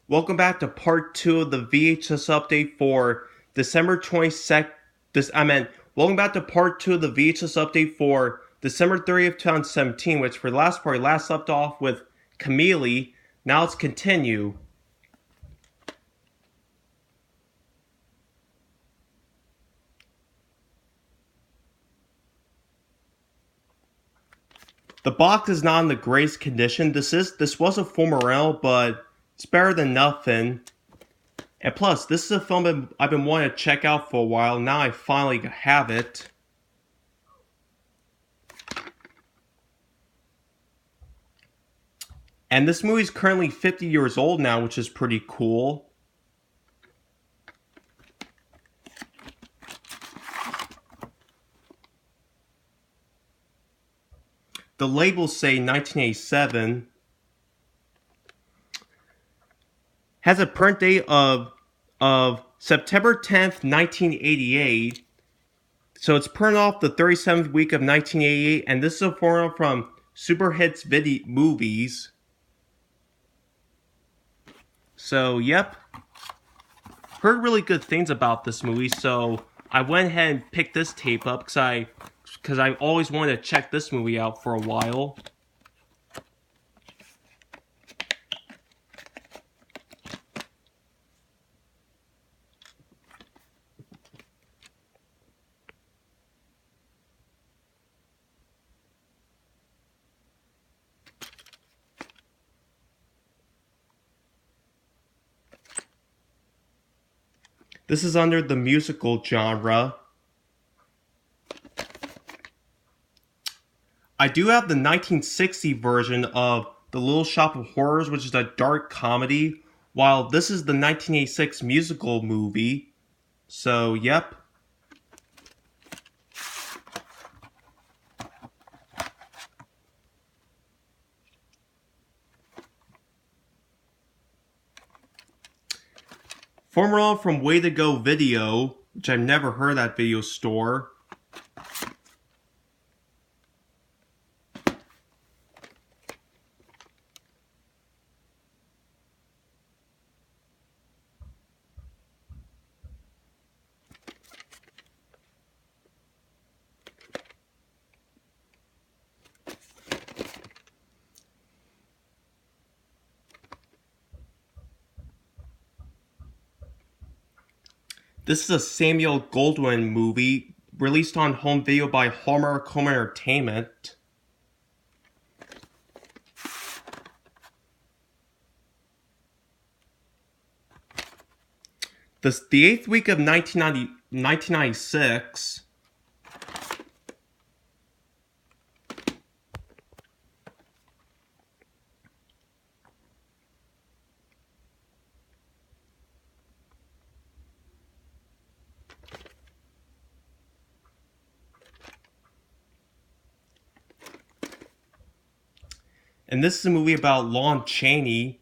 Welcome back to part 2 of the VHS update for December 22nd. Welcome back to part 2 of the VHS update for December 30th, 2017, which for the last part, last left off with Camille. Now let's continue. The box is not in the greatest condition. This was a former rental, but it's better than nothing. And plus, this is a film I've been wanting to check out for a while. Now I finally have it. And this movie is currently 50 years old now, which is pretty cool. The labels say 1987. Has a print date of September 10th, 1988. So it's printed off the 37th week of 1988, and this is a photo from Super Hits Video Movies. So, yep. Heard really good things about this movie, so I went ahead and picked this tape up because I always wanted to check this movie out for a while. This is under the musical genre. I do have the 1960 version of The Little Shop of Horrors, which is a dark comedy, while this is the 1986 musical movie. So, yep. Former from Way to Go Video, which I've never heard of that video store. This is a Samuel Goldwyn movie released on home video by Hallmark Home Entertainment. The 8th week of 1996. And this is a movie about Lon Chaney.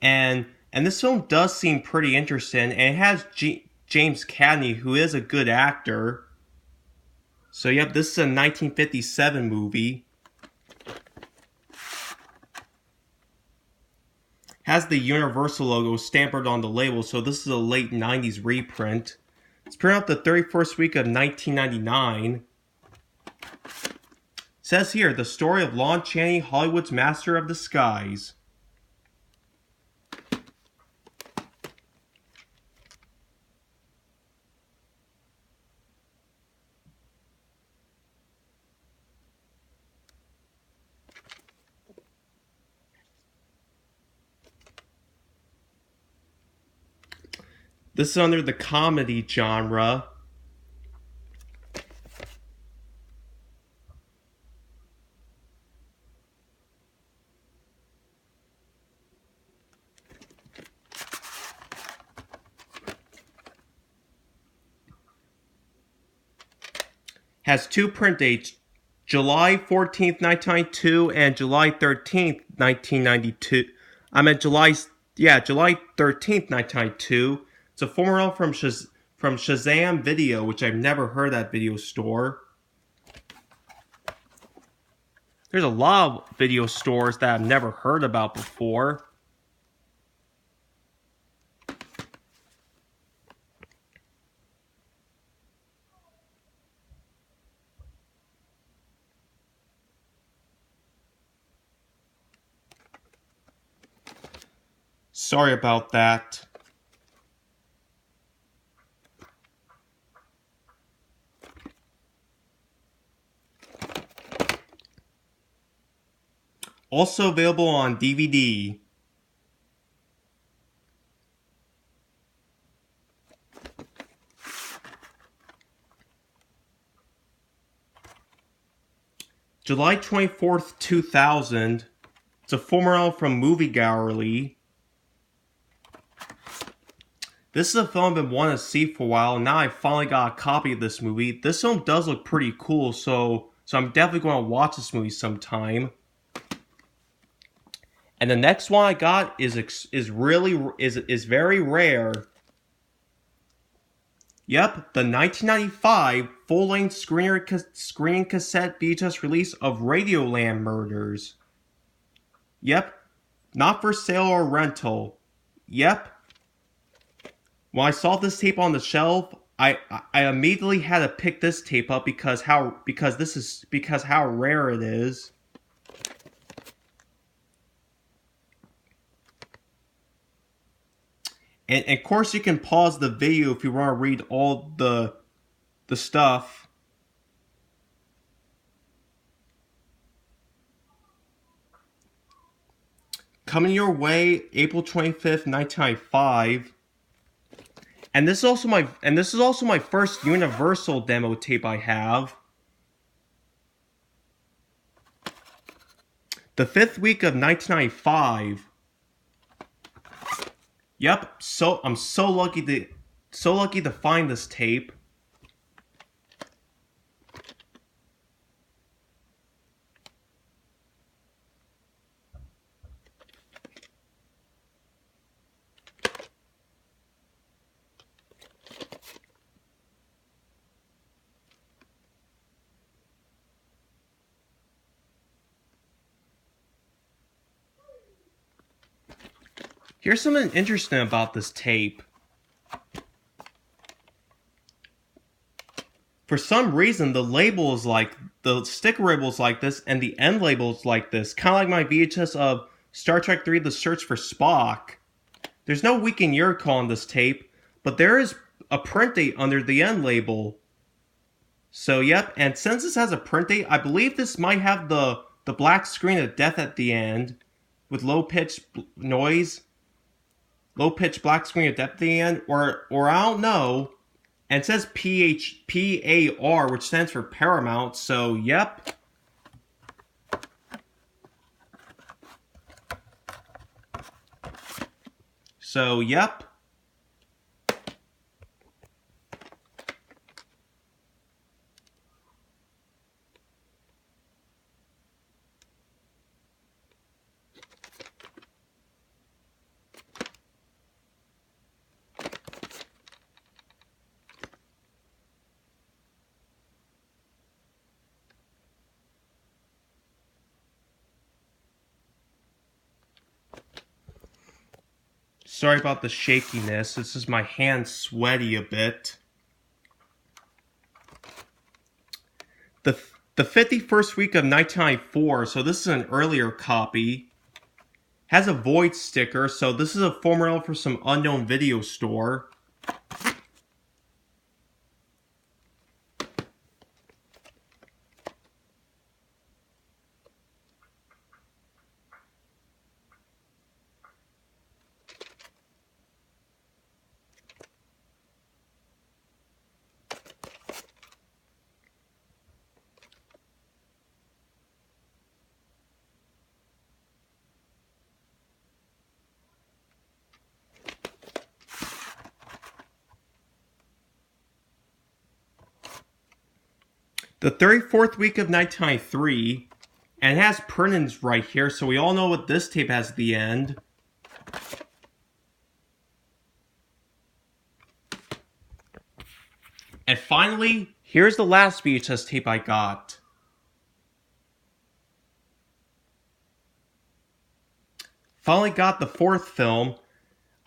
And this film does seem pretty interesting. And it has James Cagney, who is a good actor. So, yep, this is a 1957 movie. Has the Universal logo stamped on the label, so this is a late 90s reprint. It's printed out the 31st week of 1999. Says here, the story of Lon Chaney, Hollywood's master of disguise. This is under the comedy genre. Has two print dates, July 14th, 1992 and July 13th, 1992. July 13th, 1992. It's a former from Shazam Video, which I've never heard of that video store. There's a lot of video stores that I've never heard about before. Sorry about that. Also available on DVD. July 24th, 2000. It's a former album from Movie Gallery. This is a film I've been wanting to see for a while, and now I finally got a copy of this movie. This film does look pretty cool, so I'm definitely going to watch this movie sometime. And the next one I got is very rare. Yep, the 1995 full-length screen cassette VHS release of Radioland Murders. Yep, not for sale or rental. Yep. When I saw this tape on the shelf, I immediately had to pick this tape up because how rare it is. And of course you can pause the video if you want to read all the stuff. Coming your way, April 25th, 1995. And this is also my first Universal demo tape I have. The 5th week of 1995. Yep, I'm so lucky to find this tape. Here's something interesting about this tape. For some reason, the sticker label is like this, and the end label is like this. Kind of like my VHS of Star Trek 3: The Search for Spock. There's no week and year call on this tape, but there is a print date under the end label. So, yep, and since this has a print date, I believe this might have the black screen of death at the end with low-pitched noise. Low-pitched black screen of death at the end, or I don't know. And it says PAR, which stands for Paramount, so yep. So, yep. Sorry about the shakiness. This is my hands sweaty a bit. The 51st week of 1994, so this is an earlier copy, has a void sticker, so this is a former for some unknown video store. The 34th week of 1993, and it has print-ins right here, so we all know what this tape has at the end. And finally, here's the last VHS tape I got. Finally got the 4th film.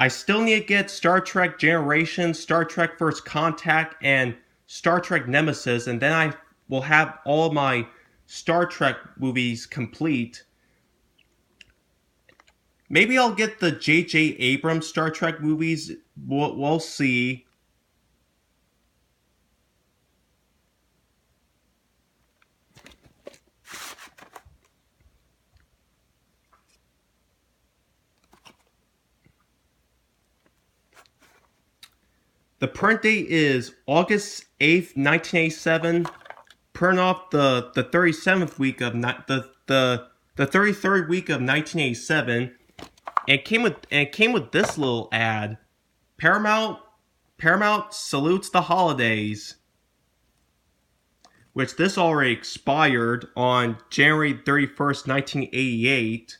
I still need to get Star Trek Generations, Star Trek First Contact, and Star Trek Nemesis, and then I will have all of my Star Trek movies complete. Maybe I'll get the J.J. Abrams Star Trek movies. We'll see. The print date is August 8th, 1987. Print off the 37th week of the 33rd week of 1987, and came with this little ad. Paramount salutes the holidays, which this already expired on January 31st, 1988.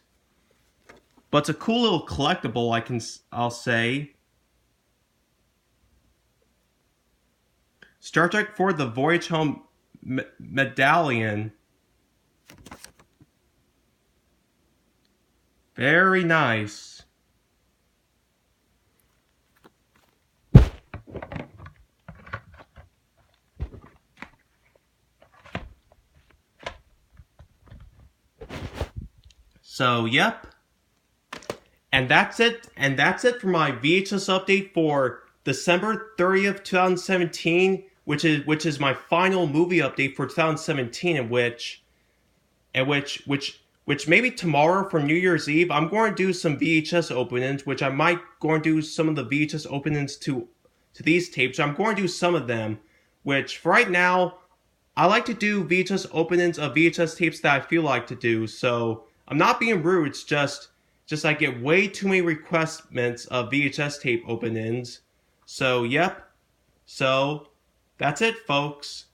But it's a cool little collectible, I'll say. Star Trek IV: The Voyage Home medallion. Very nice. So, yep. And that's it. And that's it for my VHS update for December 30th, 2017, which is my final movie update for 2017, in which maybe tomorrow for New Year's Eve, I'm going to do some VHS openings, which I might go and do some of the VHS openings to these tapes. I'm going to do some of them, which for right now, I like to do VHS openings of VHS tapes that I feel like to do. So I'm not being rude. It's just I get way too many requests of VHS tape openings. So yep. So that's it, folks.